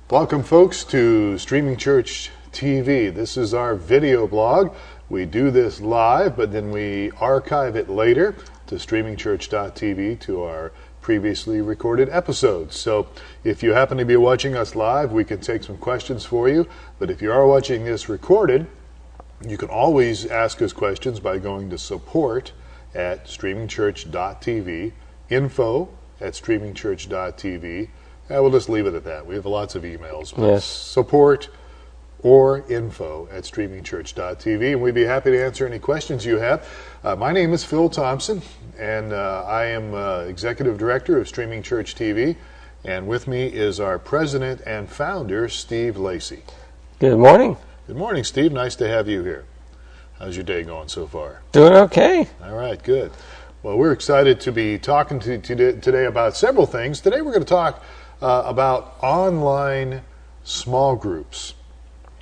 Welcome, folks, to StreamingChurch TV. This is our video blog. We do this live, but then we archive it later to StreamingChurch.tv to our previously recorded episodes. So if you happen to be watching us live, we can take some questions for you. But if you are watching this recorded, you can always ask us questions by going to support at StreamingChurch.tv, info at StreamingChurch.tv. We'll just leave it at that. We have lots of emails. Yes. Support or info at StreamingChurch.tv, and we'd be happy to answer any questions you have. My name is Phil Thompson, and I am Executive Director of Streaming Church TV, and with me is our President and Founder, Steve Lacey. Good morning. Good morning, Steve. Nice to have you here. How's your day going so far? Doing okay. All right, good. Well, we're excited to be talking to today about several things. Today we're going to talk about online small groups.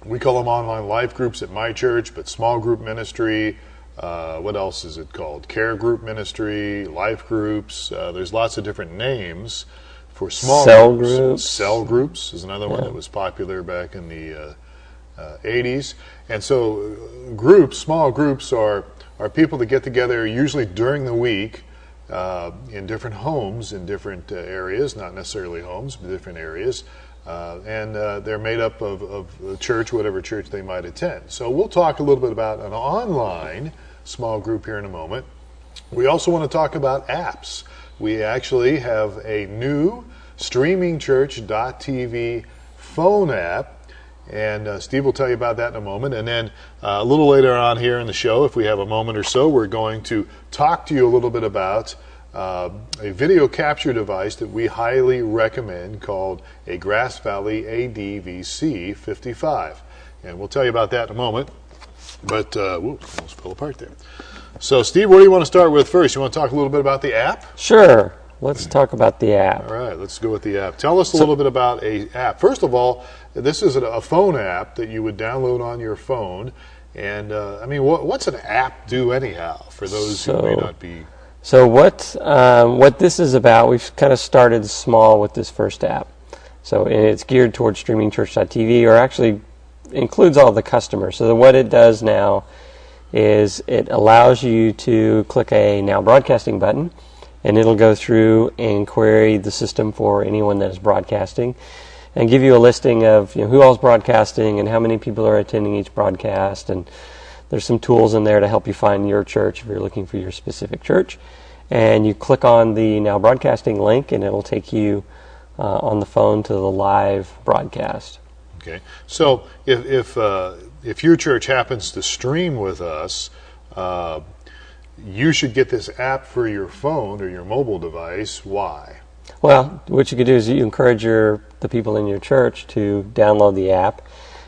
We call them online life groups at my church, but small group ministry, what else is it called? Care group ministry, life groups. There's lots of different names for small cell groups. Cell groups is another one that was popular back in the 80s. And so groups, small groups are people that get together usually during the week in different homes, in different areas, not necessarily homes, but different areas. And they're made up of the church, whatever church they might attend. So we'll talk a little bit about an online small group here in a moment. We also want to talk about apps. We actually have a new StreamingChurch.tv phone app. And Steve will tell you about that in a moment. And then a little later on here in the show, if we have a moment or so, we're going to talk to you a little bit about a video capture device that we highly recommend called a Grass Valley ADVC55. And we'll tell you about that in a moment. But, almost fell apart there. So, Steve, what do you want to start with first? You want to talk a little bit about the app? Sure. Let's talk about the app. All right, let's go with the app. Tell us a little bit about an app. First of all, this is a phone app that you would download on your phone. And, what's an app do anyhow, for those who may not be... So what this is about, we've kind of started small with this first app. So it's geared towards StreamingChurch.tv, or actually includes all the customers. So what it does now is it allows you to click a Now Broadcasting button, and it'll go through and query the system for anyone that is broadcasting and give you a listing of who all's broadcasting and how many people are attending each broadcast. And there's some tools in there to help you find your church if you're looking for your specific church. And you click on the Now Broadcasting link, and it'll take you on the phone to the live broadcast. Okay. So if your church happens to stream with us, you should get this app for your phone or your mobile device. Why? Well, what you could do is you encourage the people in your church to download the app,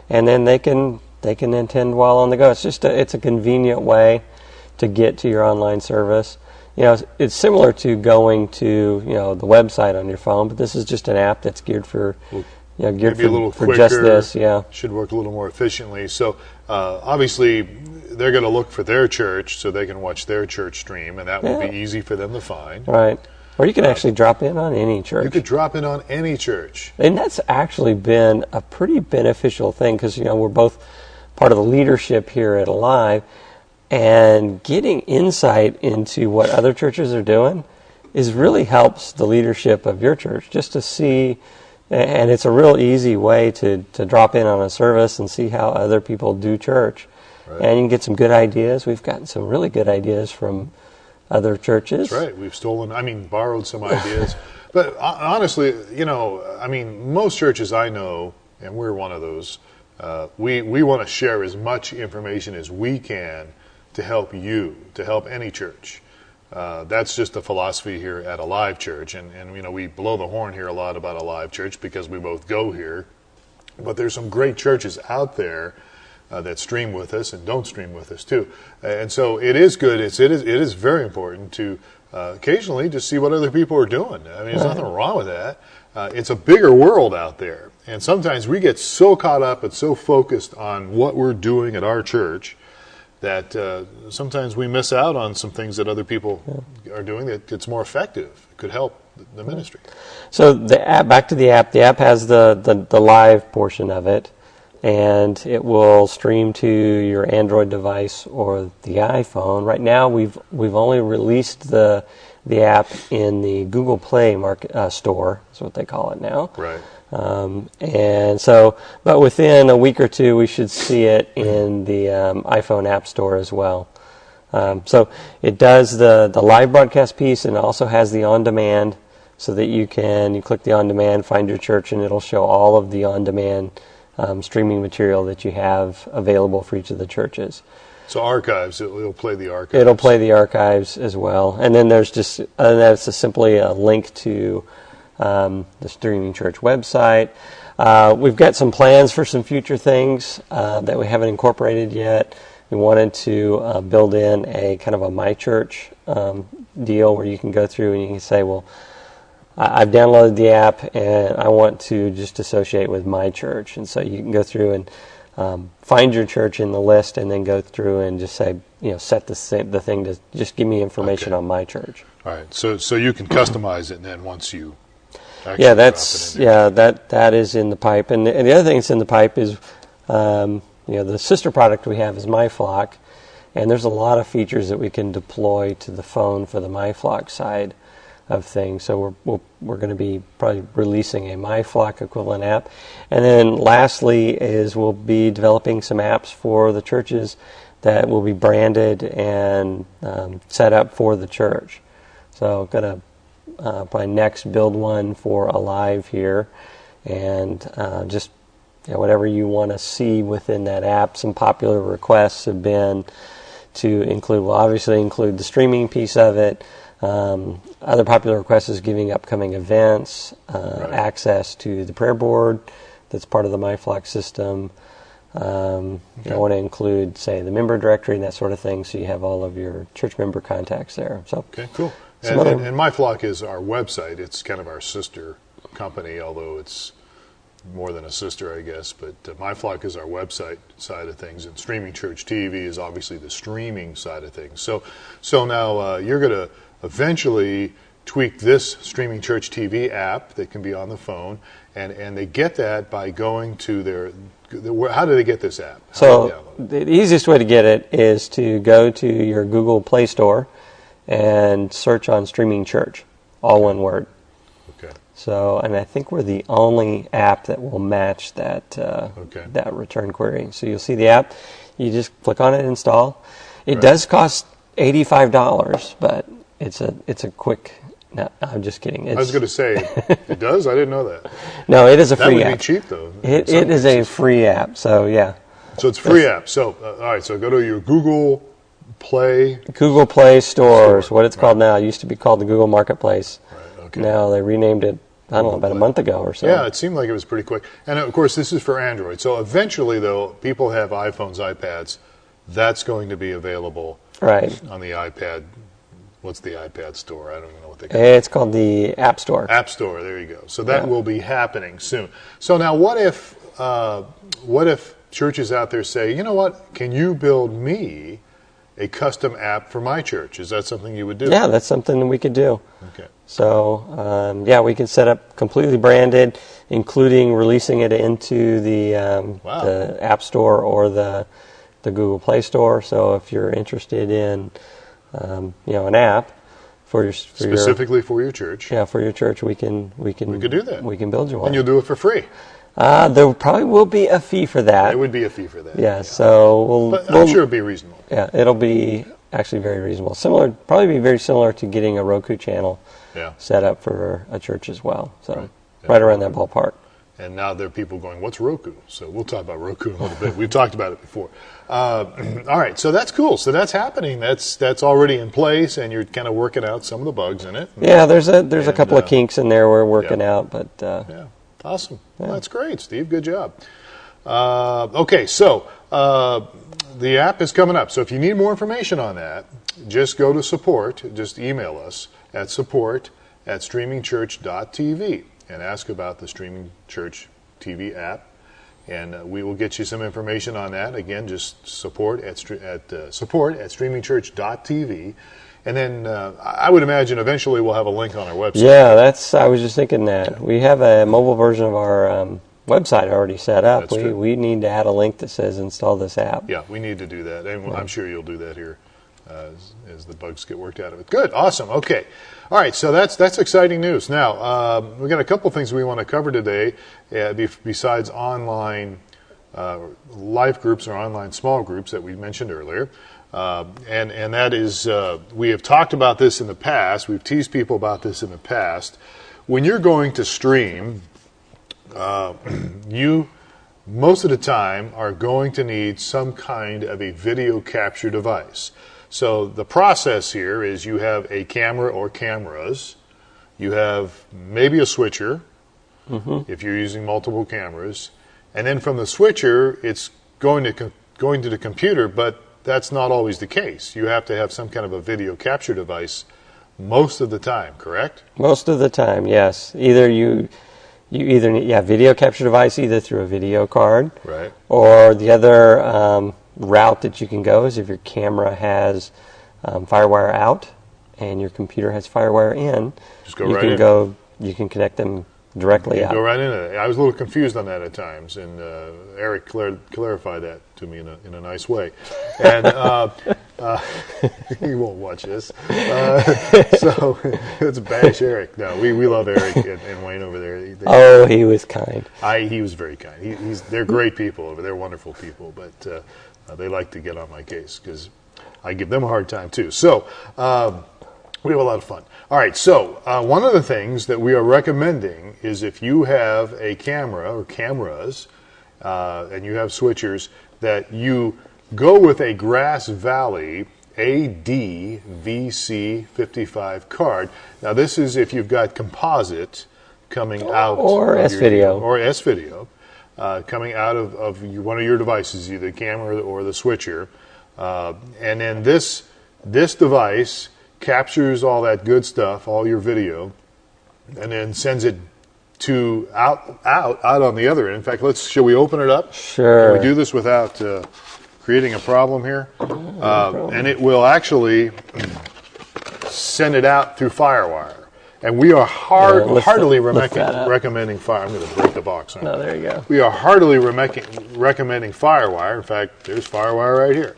and then they can attend while on the go. It's a convenient way to get to your online service. It's similar to going to the website on your phone, but this is just an app that's geared for maybe a little quicker, just this. Yeah, should work a little more efficiently. So obviously they're going to look for their church so they can watch their church stream, and that will be easy for them to find. Right. Or you can actually drop in on any church. You could drop in on any church. And that's actually been a pretty beneficial thing because, we're both part of the leadership here at Alive, and getting insight into what other churches are doing really helps the leadership of your church just to see, and it's a real easy way to drop in on a service and see how other people do church. Right. And you can get some good ideas. We've gotten some really good ideas from other churches. That's right. We've borrowed some ideas. But honestly, most churches I know, and we're one of those, we want to share as much information as we can to help you, to help any church. That's just the philosophy here at Alive Church. And we blow the horn here a lot about Alive Church because we both go here. But there's some great churches out there that stream with us and don't stream with us too. And so it is good. It is very important to occasionally just see what other people are doing. There's nothing wrong with that. It's a bigger world out there. And sometimes we get so caught up and so focused on what we're doing at our church that sometimes we miss out on some things that other people are doing that it's more effective. It could help the ministry. So the app, back to the app has the live portion of it, and it will stream to your Android device or the iPhone. Right now, we've only released the app in the Google Play store. That's what they call it now. Right. And so, but within a week or two, we should see it in the iPhone App Store as well. So it does the live broadcast piece, and it also has the on-demand, so that you click the on-demand, find your church, and it'll show all of the on-demand streaming material that you have available for each of the churches. So archives, it'll play the archives. It'll play the archives as well. And then there's just, that's simply a link to the Streaming Church website. We've got some plans for some future things that we haven't incorporated yet. We wanted to build in a kind of a My Church deal where you can go through and you can say, well, I've downloaded the app and I want to just associate with my church. And so you can go through and find your church in the list and then go through and just say, set the thing to just give me information on my church. All right. So you can customize it then once you actually that is in the pipe. And the other thing that's in the pipe is, the sister product we have is MyFlock, and there's a lot of features that we can deploy to the phone for the MyFlock side of things. So we're going to be probably releasing a MyFlock equivalent app. And then lastly is we'll be developing some apps for the churches that will be branded and set up for the church. So going to probably next build one for Alive here, and just whatever you want to see within that app. Some popular requests have been to obviously include the streaming piece of it. Other popular requests is giving upcoming events, access to the prayer board that's part of the MyFlock system. I want to include, say, the member directory and that sort of thing, so you have all of your church member contacts there. So, okay, cool. And MyFlock is our website. It's kind of our sister company, although it's more than a sister, I guess. But MyFlock is our website side of things, and StreamingChurch TV is obviously the streaming side of things. So now you're going to eventually tweak this StreamingChurch TV app that can be on the phone, and they get that by going to how do they get this app? So the easiest way to get it is to go to your Google Play Store and search on StreamingChurch, all one word. Okay. So, and I think we're the only app that will match that return query. So you'll see the app, you just click on it, install. It does cost $85, but it's a quick. No, I'm just kidding. I was going to say, it does? I didn't know that. No, it is a free app. That would be cheap, though. It is a free app, so yeah. So it's a free app. So, all right, so go to your Google Play Store is what it's called now. It used to be called the Google Marketplace. Right, okay. Now they renamed it, I don't know, about a month ago or so. Yeah, it seemed like it was pretty quick. And, of course, this is for Android. So eventually, though, people have iPhones, iPads. That's going to be available on the iPad. What's the iPad store? I don't even know what they call it. It's called the App Store. App Store, there you go. So that will be happening soon. So now what if churches out there say, you know what, can you build me a custom app for my church? Is that something you would do? Yeah, that's something that we could do. Okay. So, we can set up completely branded, including releasing it into the App Store or the Google Play Store. So if you're interested in an app specifically for your church. Yeah, for your church, we can do that. We can build you one. And you'll do it for free. There probably will be a fee for that. There would be a fee for that. Yeah. So but I'm sure it'll be reasonable. Yeah, it'll be actually very reasonable. Probably be very similar to getting a Roku channel set up for a church as well. So right around that ballpark. And now there are people going, what's Roku? So we'll talk about Roku in a little bit. We've talked about it before. All right, so that's cool. So that's happening. That's already in place, and you're kind of working out some of the bugs in it. Yeah, there's a couple of kinks in there we're working out, but awesome. Well, that's great, Steve. Good job. Okay, so the app is coming up. So if you need more information on that, just go to support. Just email us at support@streamingchurch.tv and ask about the Streaming Church TV app. and we will get you some information on that. Again, just support at streamingchurch.tv. And then I would imagine eventually we'll have a link on our website. Yeah, I was just thinking that. We have a mobile version of our website already set up. That's true. We need to add a link that says install this app. Yeah, we need to do that. And I'm sure you'll do that here as the bugs get worked out of it. Good, awesome, okay. All right, so that's exciting news. Now, we've got a couple things we want to cover today besides online life groups or online small groups that we mentioned earlier. And that is, we have talked about this in the past. We've teased people about this in the past. When you're going to stream, you, most of the time, are going to need some kind of a video capture device. So the process here is you have a camera or cameras. You have maybe a switcher, if you're using multiple cameras. And then from the switcher, it's going to the computer, but that's not always the case. You have to have some kind of a video capture device most of the time, correct? Most of the time, yes. Either you either need video capture device either through a video card, right, or the other route that you can go is if your camera has FireWire out and your computer has FireWire in. Just go right in. You can connect them directly out. Go right into it. I was a little confused on that at times, and Eric clarified that to me in a nice way. And he won't watch this, so let's bash Eric. No, we love Eric and Wayne over there. He was kind. He was very kind. They're great people over there, wonderful people, but they like to get on my case because I give them a hard time too. So we have a lot of fun. All right, so one of the things that we are recommending is if you have a camera or cameras and you have switchers, that you go with a Grass Valley ADVC55 card. Now this is if you've got composite coming out or S-video coming out of one of your devices, either the camera or the switcher, and then this device captures all that good stuff, all your video, and then sends it out on the other end. In fact, shall we open it up? Sure. Can we do this without creating a problem here? And it will actually send it out through FireWire. And we are heartily recommending Fire. I'm going to break the box. No, there you go. We are heartily recommending FireWire. In fact, there's FireWire right here.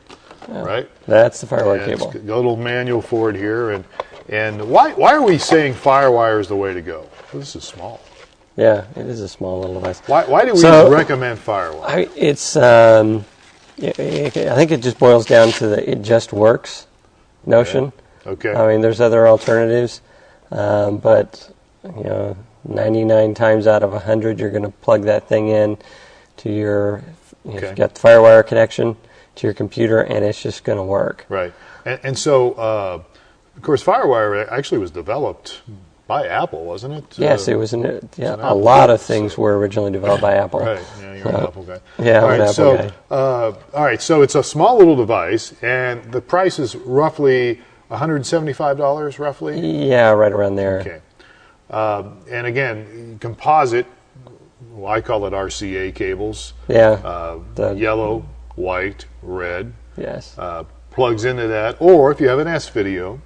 Yeah, right? That's the FireWire cable. A little manual for it here. And why are we saying FireWire is the way to go? Well, this is small. Yeah, it is a small little device. Why do we recommend FireWire? I think it just boils down to the it just works notion. Okay. I mean, there's other alternatives, but 99 times out of 100, you're going to plug that thing in to your. You've got the FireWire connection to your computer, and it's just going to work. Right. And so, of course, FireWire actually was developed by Apple, wasn't it? Yes, it was. A lot of things were originally developed by Apple. Right. Yeah, you're an Apple guy. Yeah, I'm an Apple guy. All right. So it's a small little device, and the price is roughly $175, roughly. Yeah, right around there. Okay. And again, composite. Well, I call it RCA cables. Yeah. The yellow, white, red. Yes. Plugs into that, or if you have an S-video, you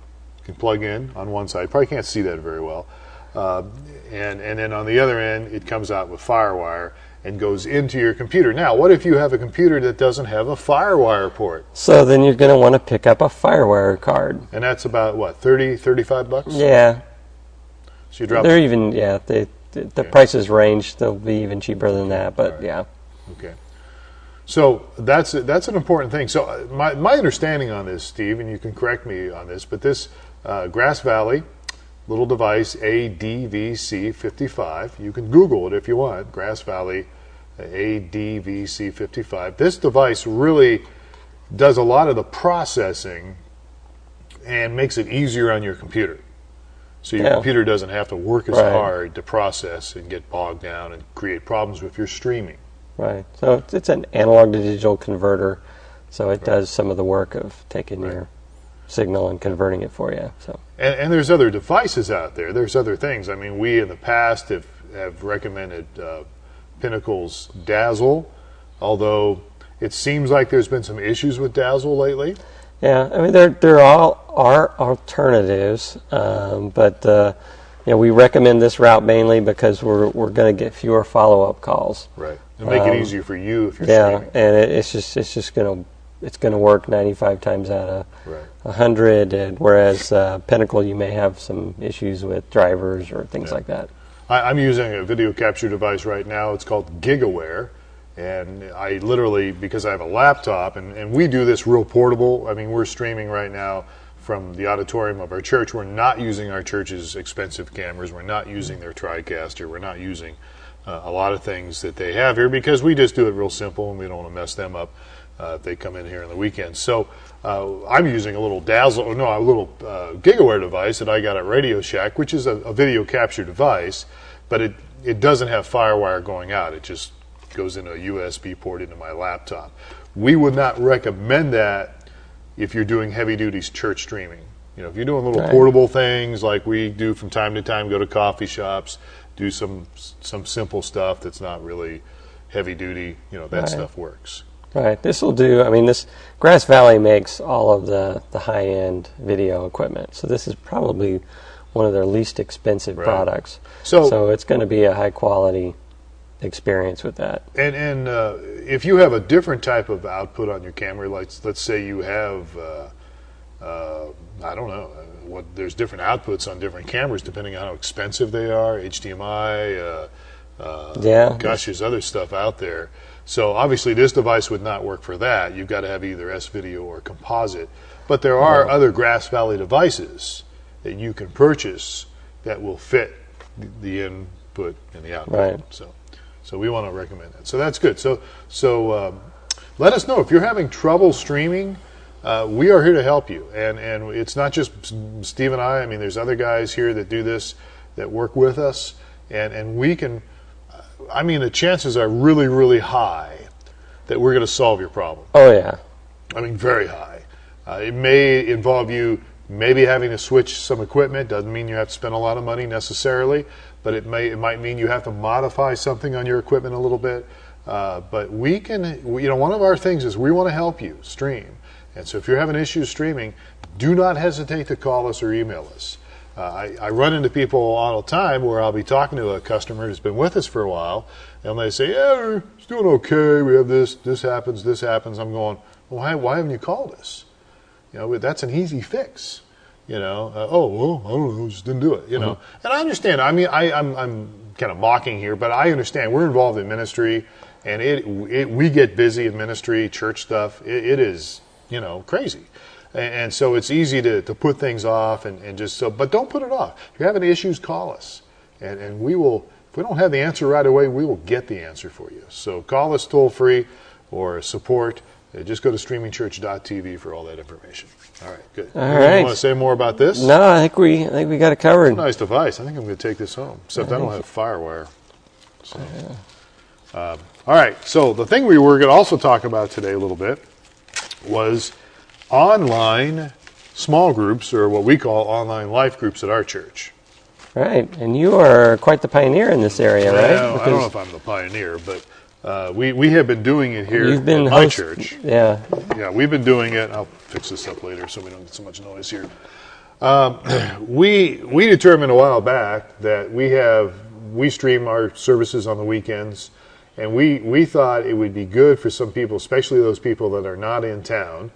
can plug in on one side. Probably can't see that very well. And then on the other end, it comes out with FireWire and goes into your computer. Now, what if you have a computer that doesn't have a FireWire port? So then you're going to want to pick up a FireWire card. And that's about, what, $35? Yeah. So you drop. They're even, the prices range. They'll be even cheaper than that, but right. Yeah. Okay. So that's an important thing. So my understanding on this, Steve, and you can correct me on this, but this Grass Valley little device ADVC55, you can Google it if you want, Grass Valley ADVC55. This device really does a lot of the processing and makes it easier on your computer. So your computer doesn't have to work as hard to process and get bogged down and create problems with your streaming. Right. So it's an analog to digital converter, so it does some of the work of taking your signal and converting it for you. So. And there's other devices out there. There's other things. I mean, we in the past have recommended Pinnacle's Dazzle, although it seems like there's been some issues with Dazzle lately. Yeah, I mean, there all are alternatives, but we recommend this route mainly because we're going to get fewer follow-up calls. Right, and make it easier for you if you're streaming. And it's just going to work 95 times out of 100, and whereas Pinnacle, you may have some issues with drivers or things like that. I'm using a video capture device right now. It's called GigaWare. And I literally, because I have a laptop, and we do this real portable. I mean, we're streaming right now from the auditorium of our church. We're not using our church's expensive cameras. We're not using their TriCaster. We're not using a lot of things that they have here because we just do it real simple and we don't want to mess them up if they come in here on the weekends. So I'm using a little GigaWare device that I got at Radio Shack, which is a video capture device, but it doesn't have FireWire going out. It just goes into a USB port into my laptop. We would not recommend that if you're doing heavy-duty church streaming. If you're doing little portable things like we do from time to time, go to coffee shops, do some simple stuff that's not really heavy-duty, that stuff works. Right. This will do. I mean, this Grass Valley makes all of the high-end video equipment, so this is probably one of their least expensive products. So it's going to be a high-quality experience with that. And if you have a different type of output on your camera, let's say you have, I don't know, there's different outputs on different cameras depending on how expensive they are, HDMI, gosh, there's other stuff out there. So obviously this device would not work for that. You've got to have either S-video or composite. But there are other Grass Valley devices that you can purchase that will fit the input and the output. Right. So we want to recommend that. So that's good. So let us know if you're having trouble streaming. We are here to help you, and it's not just Steve and I. I mean, there's other guys here that do this, that work with us, and we can. I mean, the chances are really, really high that we're going to solve your problem. Oh yeah. I mean, very high. It may involve you maybe having to switch some equipment. Doesn't mean you have to spend a lot of money necessarily, but it might mean you have to modify something on your equipment a little bit. But we can, one of our things is we want to help you stream. And so if you're having issues streaming, do not hesitate to call us or email us. I run into people all the time where I'll be talking to a customer who's been with us for a while, and they say, yeah, it's doing okay. We have this happens. I'm going, well, why haven't you called us? That's an easy fix. I don't know, just didn't do it. And I understand. I mean, I'm kind of mocking here, but I understand. We're involved in ministry, and we get busy in ministry, church stuff. It is, crazy. And so it's easy to put things off and just so, but don't put it off. If you're having issues, call us. And we will, if we don't have the answer right away, we will get the answer for you. So call us toll free or support. Just go to StreamingChurch.tv for all that information. All right, good. All right. You want to say more about this? No, I think we got it covered. It's a nice device. I think I'm going to take this home, except I don't have FireWire. So. All right, so the thing we were going to also talk about today a little bit was online small groups, or what we call online life groups at our church. Right, and you are quite the pioneer in this area, right? I don't know if I'm the pioneer, but we have been doing it here at my church. Yeah. Yeah, we've been doing it. I'll fix this up later so we don't get so much noise here. We determined a while back that we stream our services on the weekends, and we thought it would be good for some people, especially those people that are not in town,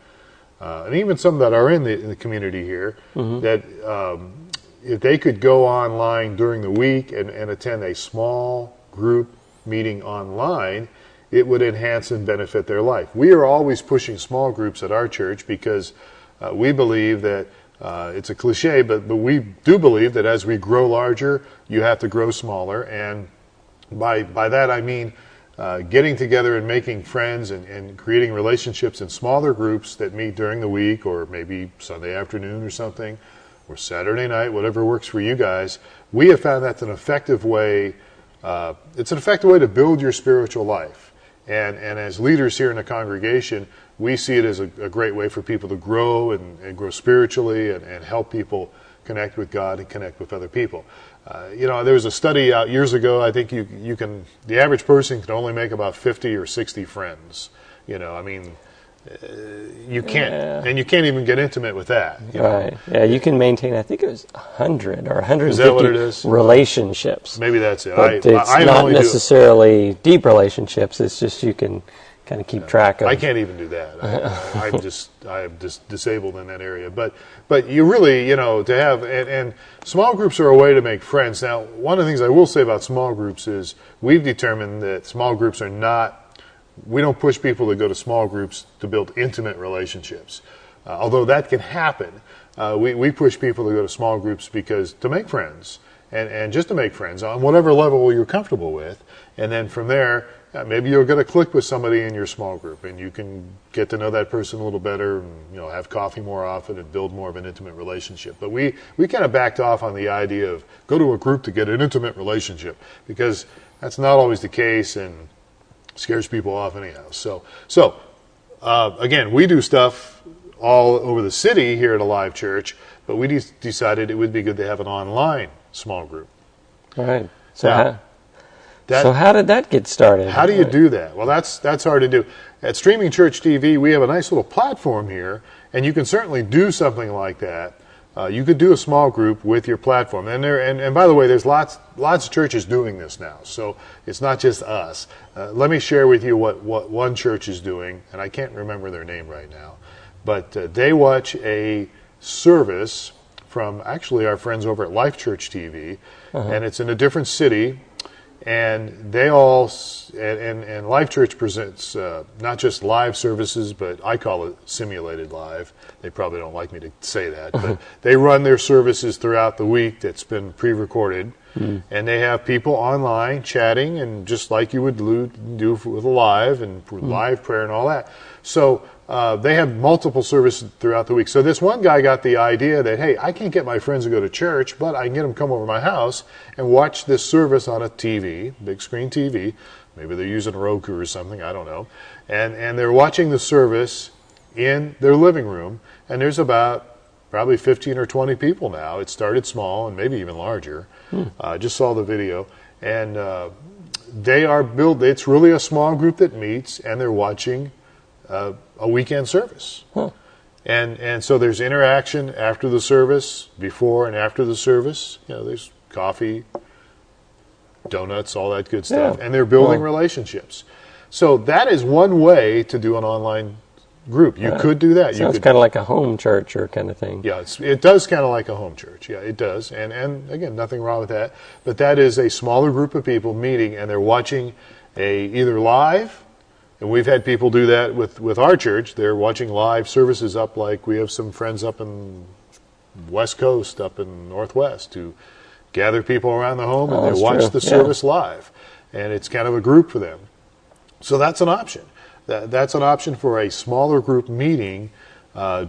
and even some that are in the community here, that if they could go online during the week and attend a small group meeting online, it would enhance and benefit their life. We are always pushing small groups at our church because we believe that it's a cliche, but we do believe that as we grow larger, you have to grow smaller. And by that I mean getting together and making friends and creating relationships in smaller groups that meet during the week, or maybe Sunday afternoon or something, or Saturday night, whatever works for you guys. We have found that's an effective way. It's an effective way to build your spiritual life. And as leaders here in the congregation, we see it as a great way for people to grow and grow spiritually and help people connect with God and connect with other people. There was a study out years ago. I think the average person can only make about 50 or 60 friends. You can't, and you can't even get intimate with that. Right. Yeah, you can maintain, I think it was 100 or 150 is that what it is? Relationships. Maybe that's it. But it's not necessarily deep relationships. It's just you can kind of keep track of. I can't even do that. I'm just disabled in that area. But you really, to have, and small groups are a way to make friends. Now, one of the things I will say about small groups is we've determined that small groups are not, we don't push people to go to small groups to build intimate relationships. Although that can happen, we push people to go to small groups because to make friends, and just to make friends on whatever level you're comfortable with. And then from there, maybe you'll get a click with somebody in your small group, and you can get to know that person a little better, and have coffee more often and build more of an intimate relationship. But we kind of backed off on the idea of go to a group to get an intimate relationship, because that's not always the case and scares people off anyhow. So again, we do stuff all over the city here at Alive Church, but we decided it would be good to have an online small group. All right. So how did that get started? How do you do that? Well, that's hard to do. At StreamingChurch TV, we have a nice little platform here, and you can certainly do something like that. You could do a small group with your platform, and by the way, there's lots of churches doing this now. So it's not just us. Let me share with you what one church is doing, and I can't remember their name right now, but they watch a service from actually our friends over at Life Church TV, and it's in a different city. And they all, and Life Church presents not just live services, but I call it simulated live. They probably don't like me to say that, but they run their services throughout the week that's been pre-recorded. And they have people online chatting, and just like you would do with a live and live prayer and all that. So they have multiple services throughout the week. So this one guy got the idea that, hey, I can't get my friends to go to church, but I can get them to come over to my house and watch this service on a TV, big screen TV. Maybe they're using Roku or something, I don't know. And they're watching the service in their living room, and there's about probably 15 or 20 people now. It started small and maybe even larger. I just saw the video. And they are built, it's really a small group that meets, and they're watching a weekend service. And so there's interaction after the service, before and after the service. There's coffee, donuts, all that good stuff. And they're building relationships. So that is one way to do an online group. You could do that. Sounds kind of like a home church or kind of thing. Yeah, it does kind of like a home church. Yeah, it does. And again, nothing wrong with that. But that is a smaller group of people meeting, and they're watching either live, and we've had people do that with our church. They're watching live services up, like we have some friends up in West Coast, up in Northwest, who gather people around the home, and they watch the service live. And it's kind of a group for them. So that's an option. That's an option for a smaller group meeting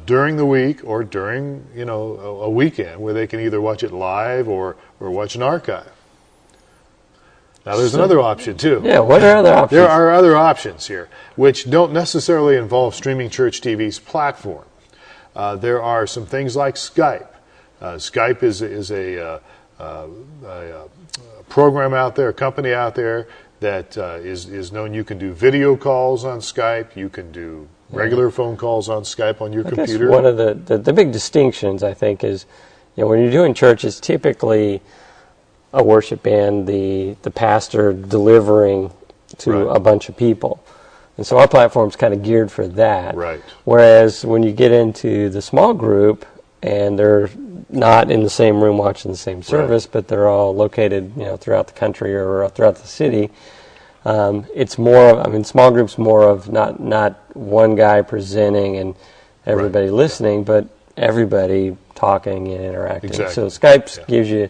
during the week or during a weekend, where they can either watch it live or watch an archive. Now there's another option too. Yeah, what are other options? There are other options here, which don't necessarily involve StreamingChurch TV's platform. There are some things like Skype. Skype is a program out there, a company out there that is known. You can do video calls on Skype. You can do regular phone calls on Skype on your computer. Guess one of the big distinctions, I think, is when you're doing church, it's typically a worship band, the pastor delivering to a bunch of people. And so our platform's kind of geared for that. Right. Whereas when you get into the small group, and they're not in the same room watching the same service, but they're all located, throughout the country or throughout the city. It's more of, small groups more of not one guy presenting and everybody listening, but everybody talking and interacting. Exactly. So Skype gives you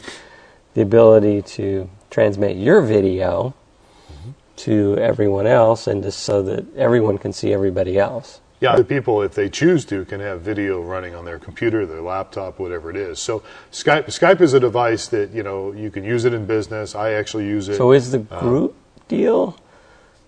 the ability to transmit your video to everyone else, and just so that everyone can see everybody else. Yeah, the people, if they choose to, can have video running on their computer, their laptop, whatever it is. So Skype is a device that, you can use it in business. I actually use it. So is the group deal,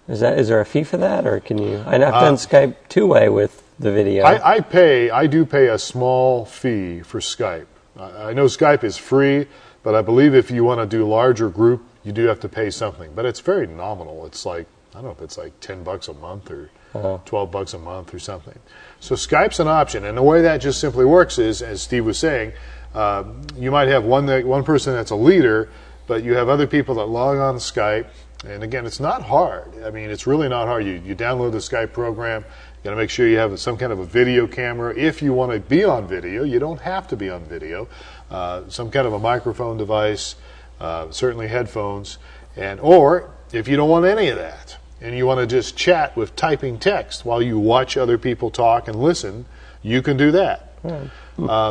is there a fee for that, or can you? I've done Skype two-way with the video. I do pay a small fee for Skype. I know Skype is free, but but I believe if you want to do larger group, you do have to pay something. But it's very nominal. It's like, I don't know if it's like $10 a month or $12 a month or something. So Skype's an option, and the way that just simply works is, as Steve was saying, you might have one person that's a leader, but you have other people that log on to Skype. And again, it's not hard. I mean, it's really not hard. You download the Skype program. You got to make sure you have some kind of a video camera. If you want to be on video, you don't have to be on video. Some kind of a microphone device, certainly headphones, or if you don't want any of that, and you want to just chat with typing text while you watch other people talk and listen, you can do that.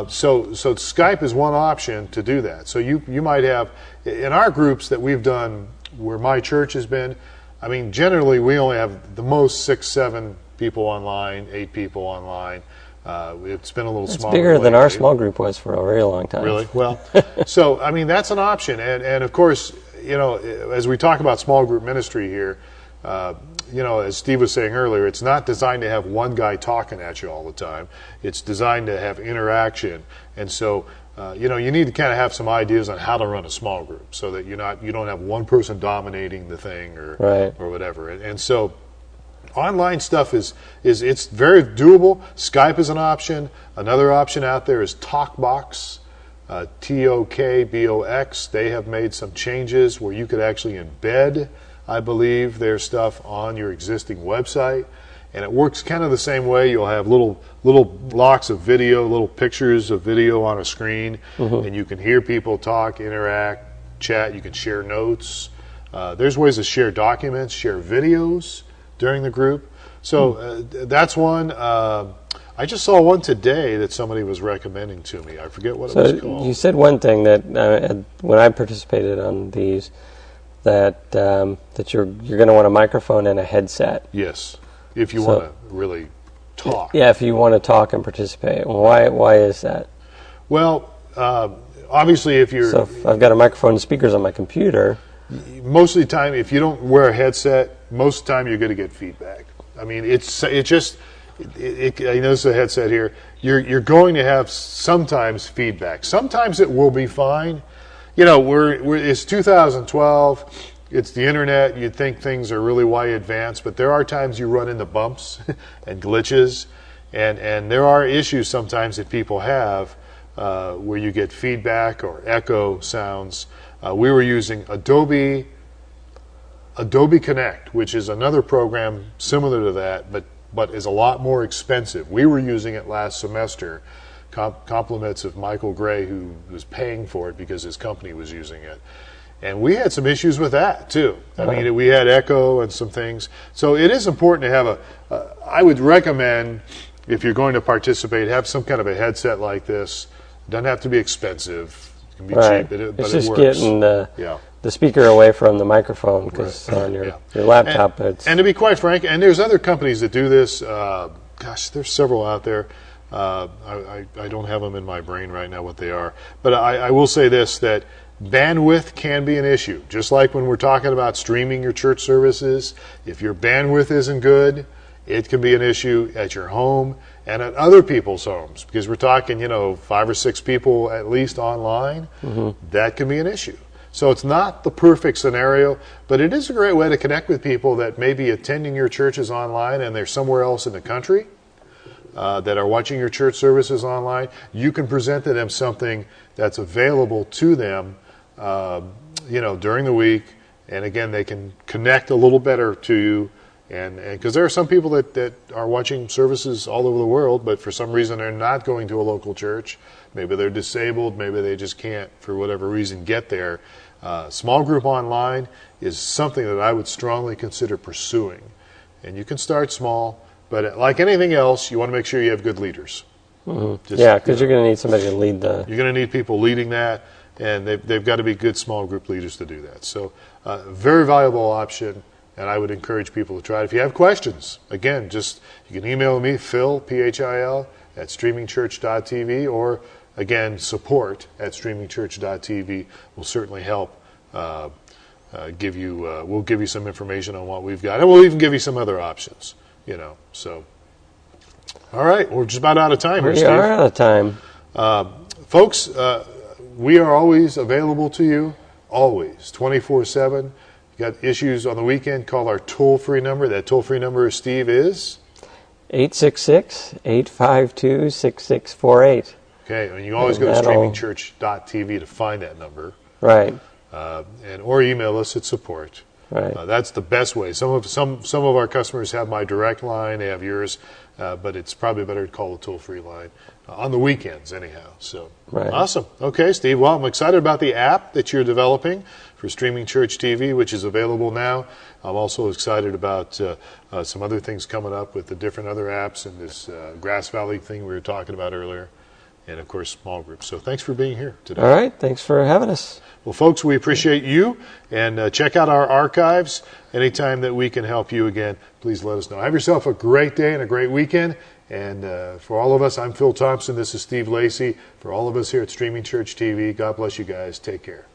So Skype is one option to do that. So you might have, in our groups that we've done where my church has been, I mean, generally we only have the most 6, 7 people online, 8 people online. It's been a little smaller. It's bigger than our small group was for a very long time. Really? Well, so, I mean, that's an option. And of course, you know, as we talk about small group ministry here, you know, as Steve was saying earlier, it's not designed to have one guy talking at you all the time. It's designed to have interaction. And so, you know, you need to kind of have some ideas on how to run a small group so that you don't have one person dominating the thing or whatever. And so online stuff is it's very doable. Skype is an option. Another option out there is TalkBox, TOKBOX. They have made some changes where you could actually embed, I believe, their stuff on your existing website, and it works kind of the same way. You'll have little blocks of video, little pictures of video on a screen, and you can hear people talk, interact, chat. You can share notes. There's ways to share documents, share videos during the group. So that's one. I just saw one today that somebody was recommending to me. I forget what it was called. You said one thing that when I participated on these, that you're going to want a microphone and a headset. Yes, if you want to really talk. Yeah, if you want to talk and participate. Why is that? Well, obviously, if you're... So if I've got a microphone and speakers on my computer... Most of the time, if you don't wear a headset, most of the time you're going to get feedback. I mean, I notice the headset here. You're going to have sometimes feedback. Sometimes it will be fine. You know, it's 2012. It's the internet. You'd think things are really way advanced, but there are times you run into bumps and glitches, and there are issues sometimes that people have where you get feedback or echo sounds. We were using Adobe Connect, which is another program similar to that, but is a lot more expensive. We were using it last semester. Compliments of Michael Gray, who was paying for it because his company was using it. And we had some issues with that, too. I mean, we had echo and some things. So it is important to have I would recommend, if you're going to participate, have some kind of a headset like this. It doesn't have to be expensive. It can be cheap, but it's it just works. Getting the speaker away from the microphone, because on your laptop it's... And to be quite frank, and there's other companies that do this. Gosh, there's several out there. I don't have them in my brain right now what they are. But I will say this, that bandwidth can be an issue. Just like when we're talking about streaming your church services, if your bandwidth isn't good, it can be an issue at your home and at other people's homes. Because we're talking, 5 or 6 people at least online, that can be an issue. So it's not the perfect scenario, but it is a great way to connect with people that may be attending your churches online and they're somewhere else in the country. That are watching your church services online. You can present to them something that's available to them, during the week, and again, they can connect a little better to you, and because there are some people that are watching services all over the world, but for some reason they're not going to a local church. Maybe they're disabled, maybe they just can't, for whatever reason, get there. Small group online is something that I would strongly consider pursuing, and you can start small. But like anything else, you want to make sure you have good leaders. Because you're going to need somebody to lead the... You're going to need people leading that, and they've got to be good small group leaders to do that. So very valuable option, and I would encourage people to try it. If you have questions, again, you can email me, Phil, Phil, at StreamingChurch.tv, or again, support at StreamingChurch.tv will certainly help we'll give you some information on what we've got, and we'll even give you some other options. So, all right, we're just about out of time here, Steve. We are out of time. Folks, we are always available to you, always, 24/7. You got issues on the weekend, call our toll-free number. That toll-free number, Steve, is? 866-852-6648. Okay, and you always go to streamingchurch.tv to find that number. Right. Or email us at support. Right. That's the best way. Some of our customers have my direct line, they have yours, but it's probably better to call the toll-free line on the weekends anyhow. So right. Awesome. Okay, Steve. Well, I'm excited about the app that you're developing for Streaming Church TV, which is available now. I'm also excited about some other things coming up with the different other apps and this Grass Valley thing we were talking about earlier. And, of course, small groups. So thanks for being here today. All right. Thanks for having us. Well, folks, we appreciate you. And check out our archives. Anytime that we can help you again, please let us know. Have yourself a great day and a great weekend. And for all of us, I'm Phil Thompson. This is Steve Lacey. For all of us here at Streaming Church TV, God bless you guys. Take care.